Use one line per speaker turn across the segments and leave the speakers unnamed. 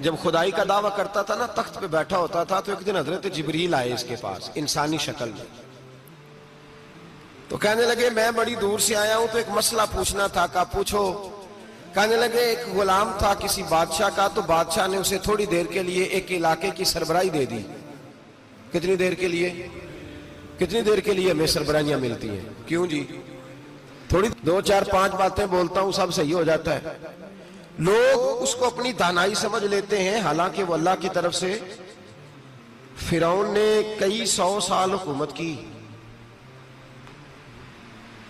जब खुदाई का दावा करता था ना, तख्त पे बैठा होता था, तो एक दिन हजरत जिब्रील आए इसके पास इंसानी शक्ल में। तो कहने लगे मैं बड़ी दूर से आया हूं, तो एक मसला पूछना था। कहा पूछो। कहने लगे एक गुलाम था किसी बादशाह का, तो बादशाह ने उसे थोड़ी देर के लिए एक इलाके की सरबराही दे दी। कितनी देर के लिए? कितनी देर के लिए हमें सरबराहियां मिलती हैं? क्यों जी? थोड़ी 2 4 5 बातें बोलता हूं, सब सही हो जाता है। लोग उसको अपनी दानाई समझ लेते हैं, हालांकि वो अल्लाह की तरफ से। फिरौन ने कई 100 साल हुकूमत की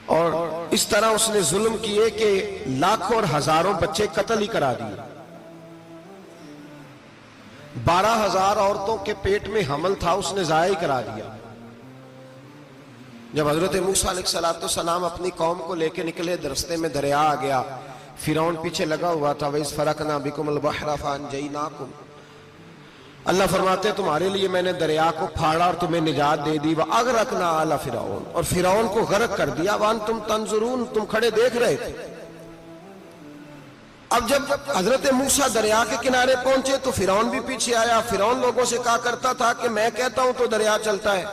और इस तरह उसने जुल्म किए कि लाखों और हजारों बच्चे कत्ल ही करा दिए। 12,000 औरतों के पेट में हमल था, उसने जाया करा दिया। जब हजरत मूसा अलैहिस्सलाम अपनी कौम को लेकर निकले, रास्ते में दरिया आ गया, फिरौन पीछे लगा हुआ था। वैस फरकना बिकुमुल बहरा फअनजयनाकुम, अल्लाह फरमाते तुम्हारे लिए मैंने दरिया को फाड़ा और तुम्हें निजात दे दी। व अगरकना आला फिरौन, और फिरौन को गर्क कर दिया। वान तुम तंजुरून, तुम खड़े देख रहे थे। अब जब हजरत मूसा दरिया के किनारे पहुंचे तो फिरौन भी पीछे आया। फिरौन लोगों से कहा करता था कि मैं कहता हूं तो दरिया चलता है,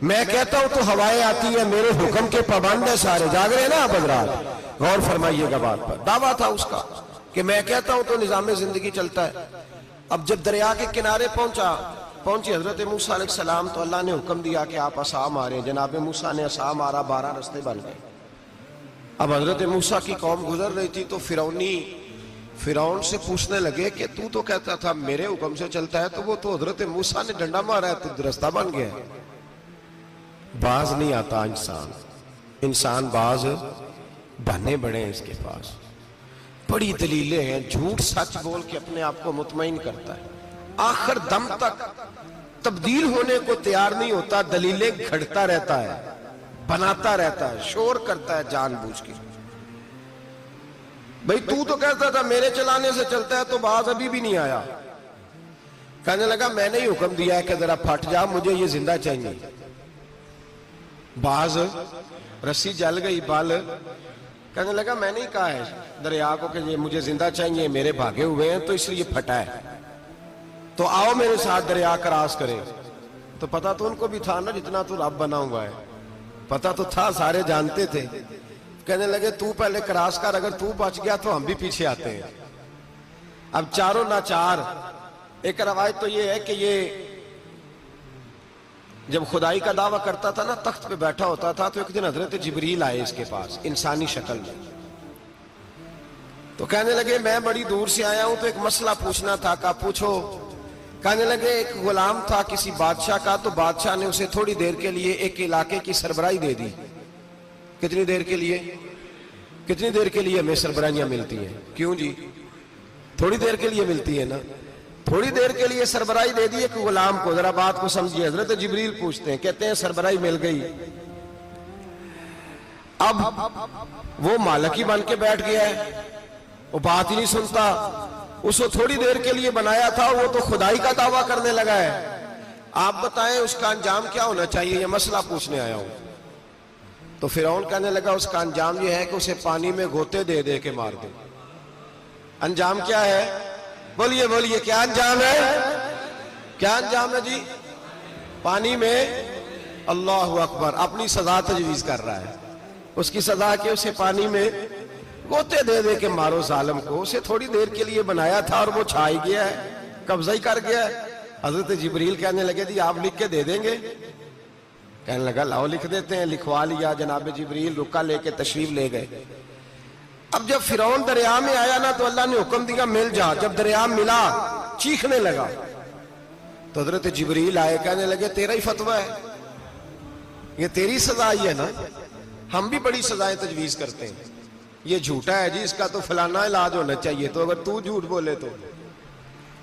मैं कहता हूं तो हवाएं आती है, मेरे हुक्म के पाबंद है सारे। जाग रहे ना आप हजरात, गौर फरमाइएगा बात पर। दावा था उसका कि मैं कहता हूं तो निजाम जिंदगी चलता है। अब जब दरिया के किनारे पहुंची हजरत मूसा अलैहिस्सलाम, तो अल्लाह ने हुक्म दिया कि आप असा मारे। जनाब मूसा ने असा मारा, 12 रास्ते बन गए। अब हजरत मूसा की कौम गुजर रही थी, तो फिरौन से पूछने लगे कि तू तो कहता था मेरे हुक्म से चलता है, तो वो तो हजरत मूसा ने डंडा मारा है, तो रास्ता बन गया है। बाज नहीं आता इंसान बाज बने बड़े हैं इसके पास। बड़ी दलीलें हैं, झूठ सच बोल के अपने आप को मुतमईन करता है, आखिर दम तक तब्दील होने को तैयार नहीं होता। दलीलें घड़ता रहता है, बनाता रहता है, शोर करता है जानबूझ के। भाई तू तो कहता था मेरे चलाने से चलता है, तो बाज अभी भी नहीं आया। कहने लगा मैंने ही हुक्म दिया है कि जरा फट जा, मुझे ये जिंदा चाहिए। बाज रस्सी जल गई, बाल। कहने लगा मैंने ही कहा है दरिया को कि ये मुझे जिंदा चाहिए, मेरे भागे हुए हैं तो इसलिए फटा है, तो आओ मेरे साथ दरिया क्रॉस करें। तो पता तो उनको भी था ना, जितना तू रब बना हुआ है, पता तो था, सारे जानते थे। कहने लगे तू पहले क्रॉस कर, अगर तू बच गया तो हम भी पीछे आते हैं। अब चारों नाचार। एक रवायत तो ये है कि ये जब खुदाई का दावा करता था ना, तख्त पे बैठा होता था, तो एक दिन हजरत जिब्रील आए इसके पास इंसानी शक्ल में। तो कहने लगे मैं बड़ी दूर से आया हूं, तो एक मसला पूछना था। कहा पूछो। कहने लगे एक गुलाम था किसी बादशाह का, तो बादशाह ने उसे थोड़ी देर के लिए एक इलाके की सरबराही दे दी। कितनी देर के लिए? कितनी देर के लिए हमें सरबराहियां मिलती हैं? क्यों जी? थोड़ी देर के लिए मिलती है ना। थोड़ी देर के लिए सरबराही दे दी एक गुलाम को। जरा बात को समझिए। हजरत जिब्रील पूछते हैं, कहते हैं सरबराही मिल गई। अब वो मालिक ही बन के बैठ गया है, वो बात ही नहीं सुनता। उसको थोड़ी देर के लिए बनाया था, वो तो खुदाई का दावा करने लगा है। आप बताएं उसका अंजाम क्या होना चाहिए? ये मसला पूछने आया हूं। तो फिरौन कहने लगा उसका अंजाम ये है कि उसे पानी में गोते दे दे के मार दे। अंजाम क्या है? बोलिए बोलिए, क्या अंजाम है? क्या अंजाम है जी? पानी में। अल्लाहु अकबर, अपनी सजा तजवीज कर रहा है। उसकी सजा के उसे पानी में गोते दे दे के मारो जालिम को। उसे थोड़ी देर के लिए बनाया था और वो छा ही गया है, कब्जा ही कर गया है। हजरत जिब्रील कहने लगे जी आप लिख के दे देंगे? कहने लगा लाओ लिख देते हैं। लिखवा लिया। जनाब जिब्रील रुका लेके तशरीफ ले गए। अब जब फिरौन दरिया में आया ना, तो अल्लाह ने हुक्म दिया मिल जा। जब दरिया मिला, चीखने लगा, तो हजरत जिब्रील आए। कहने लगे तेरा ही फतवा है, ये तेरी सजा ही है ना। हम भी बड़ी सजाएं तजवीज करते हैं। ये झूठा है जी, इसका तो फलाना इलाज होना चाहिए। तो अगर तू झूठ बोले तो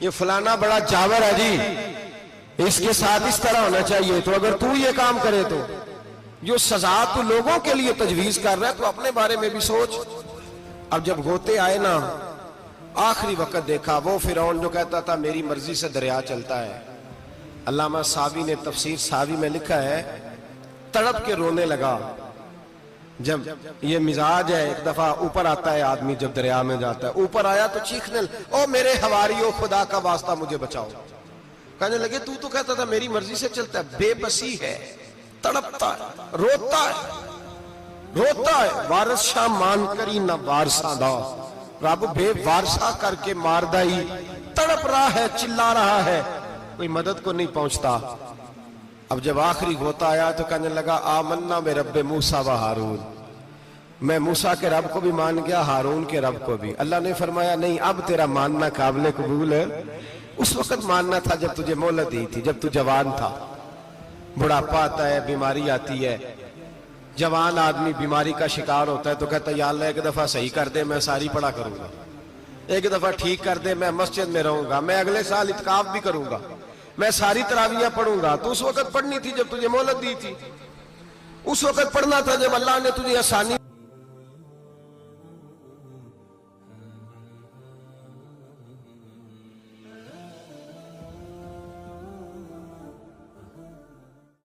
ये फलाना बड़ा जावर है जी, इसके साथ इस तरह होना चाहिए। तो अगर तू ये काम करे तो जो सजा तू लोगों के लिए तजवीज कर रहा है, तो अपने बारे में भी सोच। अब जब गोते आए ना, आखिरी वक्त देखा वो फिरौन जो कहता था मेरी मर्जी से दरिया चलता है। अल्लामा सावी ने तफसीर सावी में लिखा है, तड़प के रोने लगा जब ये मिजाज है, एक दफा ऊपर आता है आदमी, जब दरिया में जाता है, ऊपर आया तो चीखने, ओ मेरे हवारियों, खुदा का वास्ता मुझे बचाओ। कहने लगे तू तो कहता था मेरी मर्जी से चलता है। बेबसी है, तड़पता है, रोता है। वारस शाह मान करी न वारसा दा, रब बेवारसा करके मारदाई। तड़प रहा है, चिल्ला रहा है, कोई मदद को नहीं पहुंचता। अब जब आखिरी गोता आया तो कहने लगा आमन्ना में रब्बे मूसा व हारून, मैं मूसा के रब को भी मान गया, हारून के रब को भी। अल्लाह ने फरमाया नहीं, अब तेरा मानना काबिल कबूल है। उस वक्त मानना था जब तुझे मोहलत दी थी, जब तू जवान था। बुढ़ापा आता है, बीमारी आती है, जवान आदमी बीमारी का शिकार होता है तो कहता है या अल्लाह एक दफा सही कर दे, मैं सारी पढ़ा करूंगा, एक दफा ठीक कर दे, मैं मस्जिद में रहूंगा, मैं अगले साल इत्काफ भी करूंगा, मैं सारी तरावियां पढ़ूंगा। तो उस वक्त पढ़नी थी जब तुझे मोहलत दी थी, उस वक्त पढ़ना था जब अल्लाह ने तुझे आसानी